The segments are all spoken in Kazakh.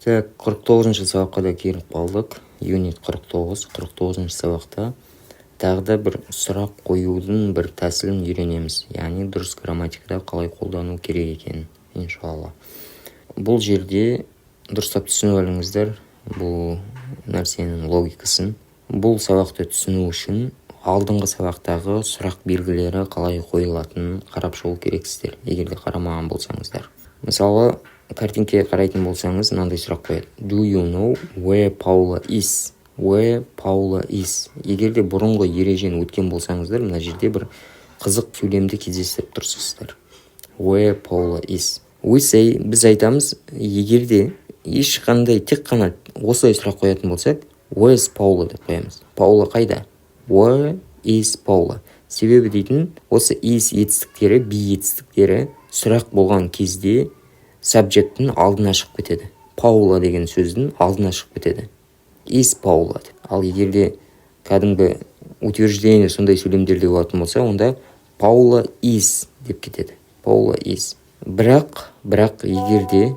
Так, 49-шы сабаққа да келіп қалдық. Юнит 49-шы сабақта тағы да бір сұрақ қоюдың бір тәсілін үйренеміз. Яғни дұрыс грамматикада қалай қолдану керек екенін, иншалла. Бұл жерде дұрыстап түсініп алыңыздар бұл нәрсенің логикасын. Бұл сабақты түсіну үшін алдыңғы сабақтағы сұрақ белгілері қалай қойылатынын қарап шығу керексіздер, егер де қарамаған болсаңыздар. Мысалы, картинкеге қарайтын болсаңыз, мынандай сұрақ қояды. Do you know where Paula is? Where Paula is? Егер де бұрынғы ережені өткен болсаңыздар, мына жерде бір қызық сөйлемді кездестіріп тұрсыздар. Where Paula is? We say, біз айтамыз, егер де ешқандай тек қана осылай сұрақ қоятын болсақ, Where is Paula деп қоямыз. Paula қайда? Where is Paula? Себебі дейтін, осы is етістіктері, be етістіктері сұрақ болған кезде subject'тің алдына шығып кетеді. Paula деген сөздің алдына шығып кетеді. Is Paula деп. Ал егер де кәдімгі утверждение сондай сөйлемдерде болатын болса, онда Paula is деп кетеді. Paula is. Бірақ егер де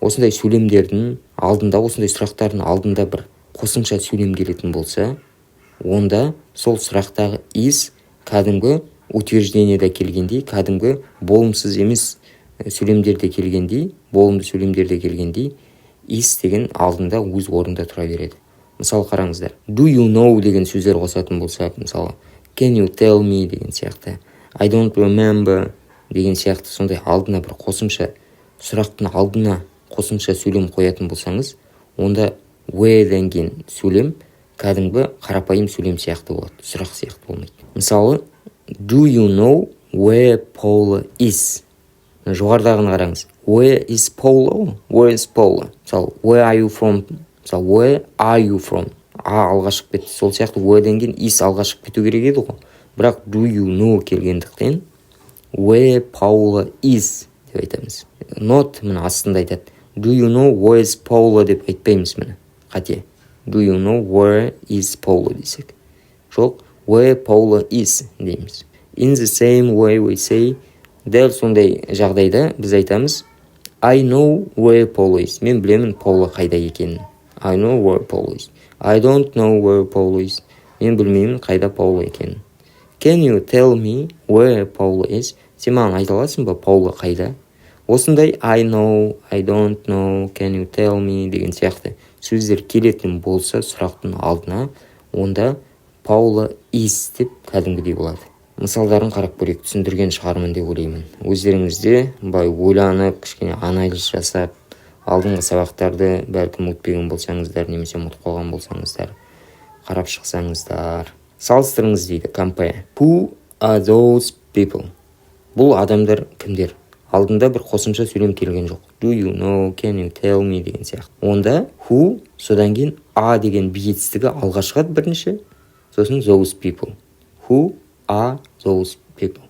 осындай сөйлемдердің алдында, осындай сұрақтардың алдында бір қосымша сөйлем келетін болса, онда сол сұрақтағы is кәдімгі утверждениеде келгендей, кәдімгі болымсыз емес сөйлемдерде келгендей, болымды сөйлемдерде келгендей, is деген алдында өз орнында тұра береді. Мысалы қараңыздар. Do you know деген сөздер қосатын болсақ, мысалы, can you tell me деген сияқты, I don't remember деген сияқты сондай алдына бір қосымша сұрақтың алдына қосымша сөйлем қоятын болсаңыз, онда where-ден кейін сөйлем кәдімгі қарапайым сөйлем сияқты болады, сұрақ сияқты болмайды. Мысалы, do you know where Paula is? Жоғарыдағыны қараңыз. Where is Paula? Where is Paula? Мысалы, where are you from? Мысалы, where are you from? Алға шығып кетті. Сол сияқты where-ден кейін is алға шығып кету керек еді ғой. Бірақ do you know келгендіктен where Paula is деп айтамыз. Not мына астында айтады. Do you know where is Paula деп айтпаймыз міне. Қате. Do you know where is Paula десек. Жоқ, where Paula is дейміз. In the same way we say, дәл сондай жағдайда біз айтамыз, I know where Paula is. Мен білемін Paula қайда екенін. I know where Paula is. I don't know where Paula is. Мен білмеймін қайда Paula екенін. Can you tell me where Paula is? Сен маған айта аласың ба Paula қайда? Осындай I know, I don't know, can you tell me деген сияқты сөздер келетін болса сұрақтың алдына, онда Paula is деп кәдімгідей болады. Мысалдарын қарап көрейік, түсіндірген шығармын деп ойлаймын. Өздеріңізде бай ойланып, кішкене анализ жасап, алдыңғы сабақтарды бәлкім ұмытпеген болсаңыздар, немесе ұмытып қалған болсаңыздар, қарап шықсаңыздар. Салыстырыңыз дейді, compare. Who are those people? Бұл адамдар кімдер? Алдында бір қосымша сөйлем келген жоқ. Do you know, can you tell me деген сияқты. Онда who, содан кейін a деген биетістігі алға шығады бірінші, сосын those people. Who are those people?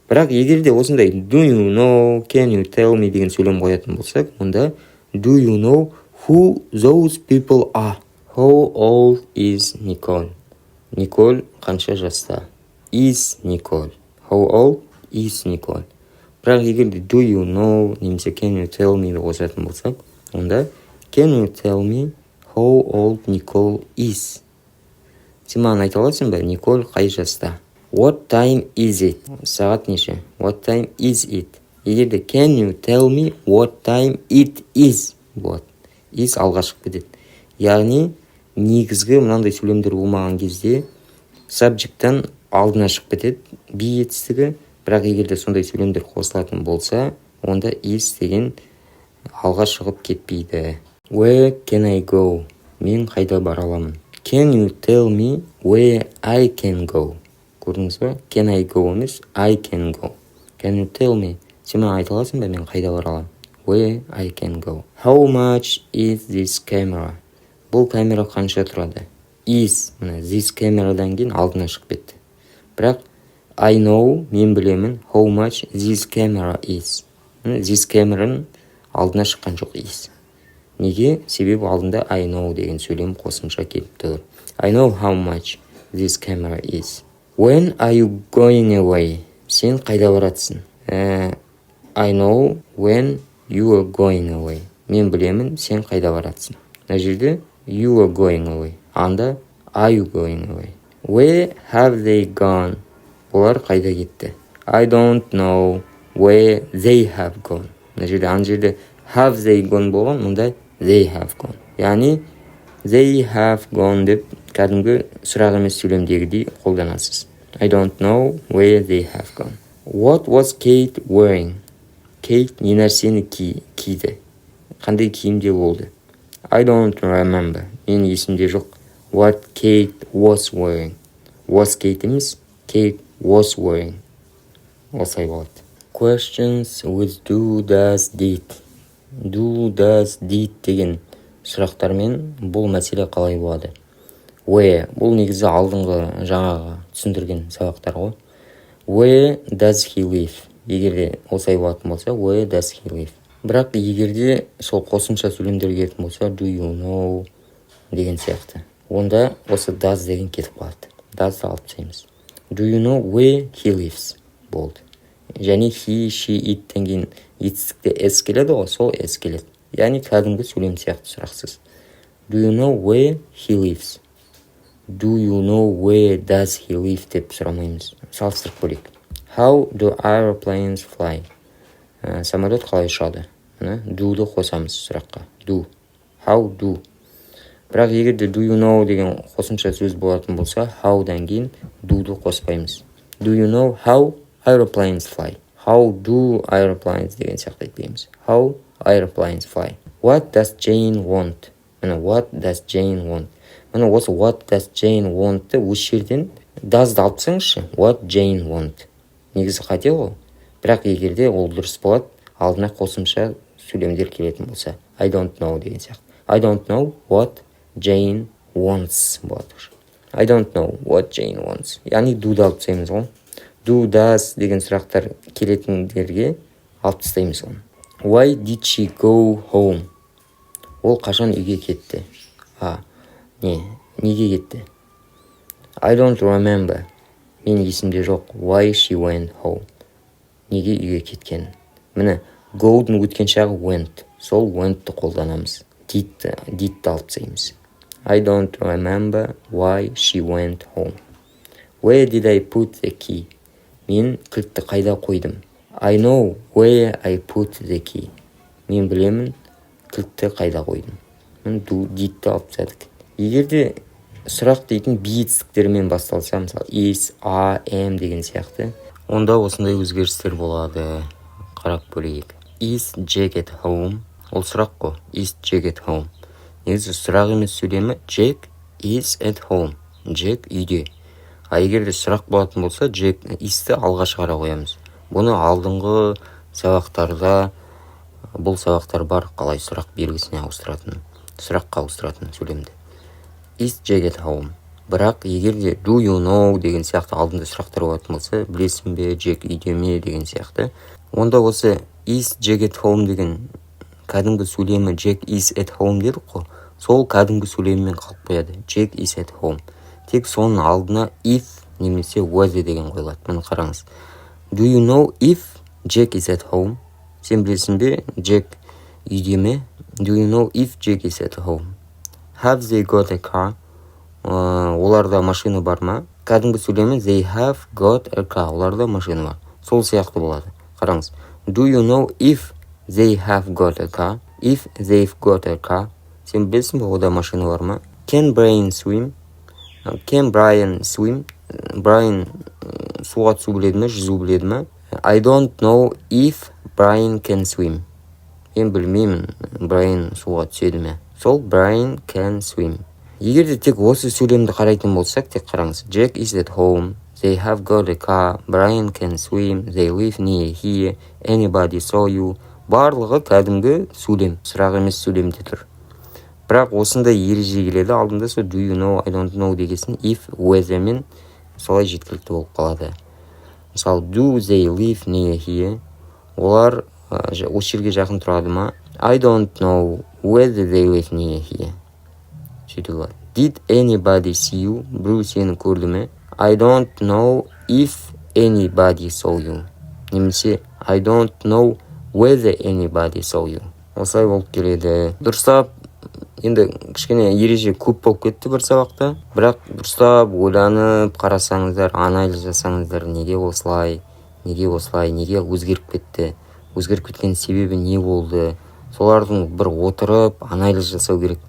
Бірақ егер де осындай do you know, can you tell me деген сөйлем қоятын болсақ, онда do you know who those people are? How old is Nicole? Nicole қанша жаста? Is Nicole. How old is Nicole? Бірақ егер де do you know немесе can you tell me де қосатын болсақ, онда can you tell me how old Nicole is? Сен маған айта аласың ба, Николь қай жаста? What time is it? Сағат неше? What time is it? Егер де can you tell me what time it is? болады. Is алға шығып кетеді. Яғни негізгі мынандай сөйлемдер болмаған кезде subject-тан алдына шығып кетеді, be етістігі. Бірақ егер де сондай сөйлемдер қосылатын болса, онда is деген алға шығып кетпейді. Where can I go? Мен қайда бара аламын? Can you tell me where I can go? Көрдіңіз ба? Can I go емес, I can go. Can you tell me? Сен маған айта аласың ба, мен қайда бара аламын? Where I can go. How much is this camera? Бұл камера қанша тұрады? Is, мына this cameraдан кейін алдына шығып кетті. Бірақ I know, мен білемін, how much this camera is. This cameraның алдына шыққан жоқ is. Неге? Себебі алдында I know деген сөйлем қосымша келіп тұр. I know how much this camera is. When are you going away? Сен қайда баратсың? I know when you are going away. мен білемін, сен қайда баратсың. Мына жерде you are going away. Анда are you going away? Where have they gone? Олар қайда кетті? I don't know where they have gone. Мына жерде ана жерде have they gone болған, мұнда they have gone. Яғни they have gone деп кәдімгі сұрақ емес сөйлемдегідей қолданасыз. I don't know where they have gone. What was Kate wearing? Kate не нәрсені киді? Қандай киімде болды? I don't remember. Мен есімде жоқ. What Kate was wearing. Was Kate емес, Kate was wearing. Осылай болады. Questions with do, does, did. Do, does, did деген сұрақтармен бұл мәселе қалай болады? Where. Бұл негізі алдыңғы жаңағы түсіндірген сабақтар ғой. Where does he live? Егерде осылай болатын болса, where does he live? Бірақ егерде сол қосымша сөйлемдер келетін болса, do you know деген сияқты. Онда осы does деген кетіп қалады. Does алып тастаймыз. Do you know where he lives? Болды. Және he, she, it-тен кейін етістікте s келеді ғой, сол s келеді. Яғни кәдімгі сөйлем сияқты сұрақсыз. Do you know where he lives? Do you know where does he live деп сұрамаймыз. Салыстырып көрейік. How do airplanes fly? Самолет қалай ұшады? Do-ды қосамыз сұраққа. Do. How do. Бірақ егерде do you know деген қосымша сөз болатын болса, how-дан кейін do-ды қоспаймыз. Do you know how airplanes fly? How do airplanes деген сияқты айтпаймыз. How airplanes fly. What does Jane want? What does Jane want? Осы what does Jane want-ты осы жерден does-ды алып тастаңызшы. What Jane want. Негізі қате ғой. Бірақ егерде ол дұрыс болады, алдына қосымша сөйлемдер келетін болса. I don't know деген сияқты. I don't know what Jane wants болады. I don't know what Jane wants. Яғни do-ды алып тастаймыз ғой. Do, does деген сұрақтар келетіндерге алып тастаймыз ғой. Why did she go home? Ол қашан үйге кетті? Неге кетті? I don't remember. Мен есімде жоқ. Why she went home? Неге үйге кеткен? Міне, go-дың өткен шағы went. Сол went-ті қолданамыз. Did-ті алып тастаймыз. I don't remember why she went home. Where did I put the key? Мен кілтті қайда қойдым? I know where I put the key. Мен білемін кілтті қайда қойдым. Did-ті алып тастадық. Егерде сұрақ дейтін етістіктермен басталса, мысалы is, are, am деген сияқты, онда осындай өзгерістер болады. Қарап көрейік. Is Jack at home? Ол сұрақ қой. Is Jack at home? Негізі сұрақ емес сөйлемі Jack is at home. Jack үйде. Егерде сұрақ болатын болса, Jack is-ті алға шығара қоямыз. Бұны алдыңғы сабақтарда, бұл сабақтар бар, қалай сұрақ белгісіне ауыстыратын, сұраққа ауыстыратын сөйлемді. Is Jack at home? Бірақ егерде do you know деген сияқты алдында сұрақтар болатын болса, білесің бе, Jack үйде ме деген сияқты, онда осы is Jack at home деген кәдімгі сөйлемі Jack is at home дедік қой, сол кәдімгі сөйлеммен қалып қояды. Jack is at home. Тек соның алдына if немесе was деген қойылады. Мені қараңыз. Do you know if Jack is at home? Сен білесің бе, Jack үйде ме? Do you know if Jack is at home? Have they got a car? Оларда машина бар ма? Кәдімгі сөйлемі they have got a car. Оларда машина бар. Сол сияқты болады. Қараңыз. Do you know if they have got a car? If they've got a car. Сен білесің бе, ода машина бар ма? Can Brian swim? Can Brian swim? Brian суға түсу біледі ме, жүзу біледі ме? I don't know if Brian can swim. Мен білмеймін, Brian суға түседі ме? Сол Brian can swim. Егерде тек осы сөйлемді қарайтын болсақ, тек қараңыз. Jack is at home. They have got a car. Brian can swim. They live near here. Anybody saw you? Барлығы кәдімгі сөйлем. Сұрақ емес сөйлемде тұр. Бірақ осындай ереже келеді. Алдында сол do you know, I don't know дегесін if, whether мен солай жеткілікті болып қалады. Мысалы, do they live near here? Олар осы жерге жақын тұрады ма? I don't know whether they live near here. Сөйтіп болады. Did anybody see you? Біреу сені көрді ме? I don't know if anybody saw you. Немесе I don't know whether anybody saw you. осылай болып келеді. Дұрыстап, енді кішкене ереже көп болып кетті бір сабақта, бірақ дұрыстап ойланып қарасаңыздар, анализ жасаңыздар, неге осылай, неге өзгеріп кетті, өзгеріп кеткен себебі не болды, солардың бір отырып анализ жасау керек.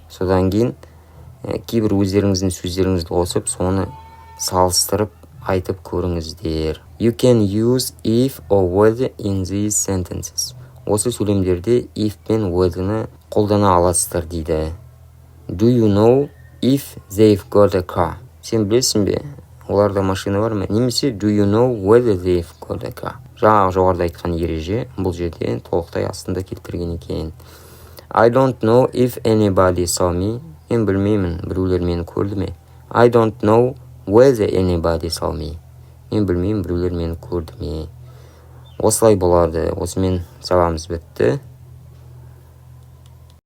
Содан кейін кейбір өздеріңіздің сөздеріңізді қосып, соны салыстырып айтып көріңіздер. You can use if or whether in these sentences. Осы сөйлемдерде if пен whether'ны қолдана аласыздар дейді. Do you know if they've got a car? Сен білесің бе, оларда машина бар ма? Немесе do you know whether they've got a car? Жаңағы жоғарыда айтқан ереже бұл жерде толықтай астында келтірген екен. I don't know if anybody saw me. Мен білмеймін, біреулер мені көрді ме? I don't know whether anybody saw me. Мен білмеймін, біреулер мені көрді ме? Осылай болады. Осымен сабағымыз бітті.